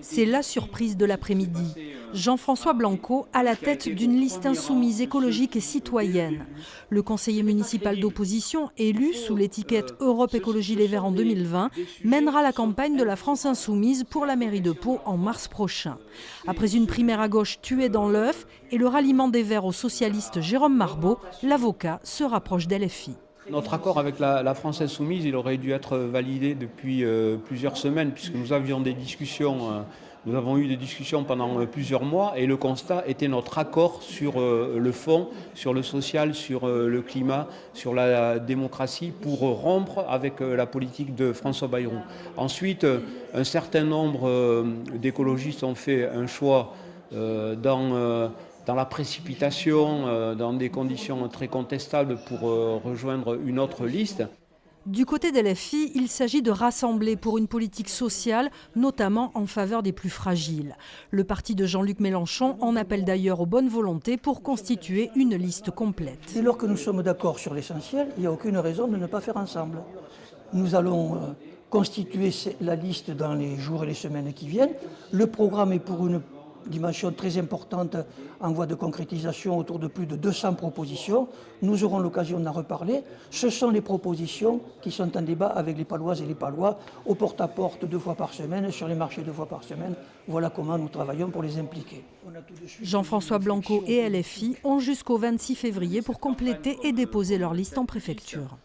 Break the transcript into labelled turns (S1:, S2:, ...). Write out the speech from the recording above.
S1: C'est la surprise de l'après-midi. Jean-François Blanco à la tête d'une liste insoumise écologique et citoyenne. Le conseiller municipal d'opposition, élu sous l'étiquette Europe Écologie Les Verts en 2020, mènera la campagne de la France insoumise pour la mairie de Pau en mars prochain. Après une primaire à gauche tuée dans l'œuf et le ralliement des Verts au socialiste Jérôme Marbeau, l'avocat se rapproche d'LFI.
S2: Notre accord avec la France insoumise, il aurait dû être validé depuis plusieurs semaines, puisque nous avions des discussions, nous avons eu des discussions pendant plusieurs mois, et le constat était notre accord sur le fond, sur le social, sur le climat, sur la démocratie, pour rompre avec la politique de François Bayrou. Ensuite, un certain nombre d'écologistes ont fait un choix dans la précipitation, dans des conditions très contestables pour rejoindre une autre liste.
S1: Du côté d'LFI, il s'agit de rassembler pour une politique sociale, notamment en faveur des plus fragiles. Le parti de Jean-Luc Mélenchon en appelle d'ailleurs aux bonnes volontés pour constituer une liste complète.
S3: Dès lors que nous sommes d'accord sur l'essentiel, il n'y a aucune raison de ne pas faire ensemble. Nous allons constituer la liste dans les jours et les semaines qui viennent. Le programme est pour une dimension très importante en voie de concrétisation, autour de plus de 200 propositions. Nous aurons l'occasion d'en reparler. Ce sont les propositions qui sont en débat avec les Paloises et les Palois, au porte-à-porte 2 fois par semaine, sur les marchés 2 fois par semaine. Voilà comment nous travaillons pour les impliquer.
S1: Jean-François Blanco et LFI ont jusqu'au 26 février pour compléter et déposer leur liste en préfecture.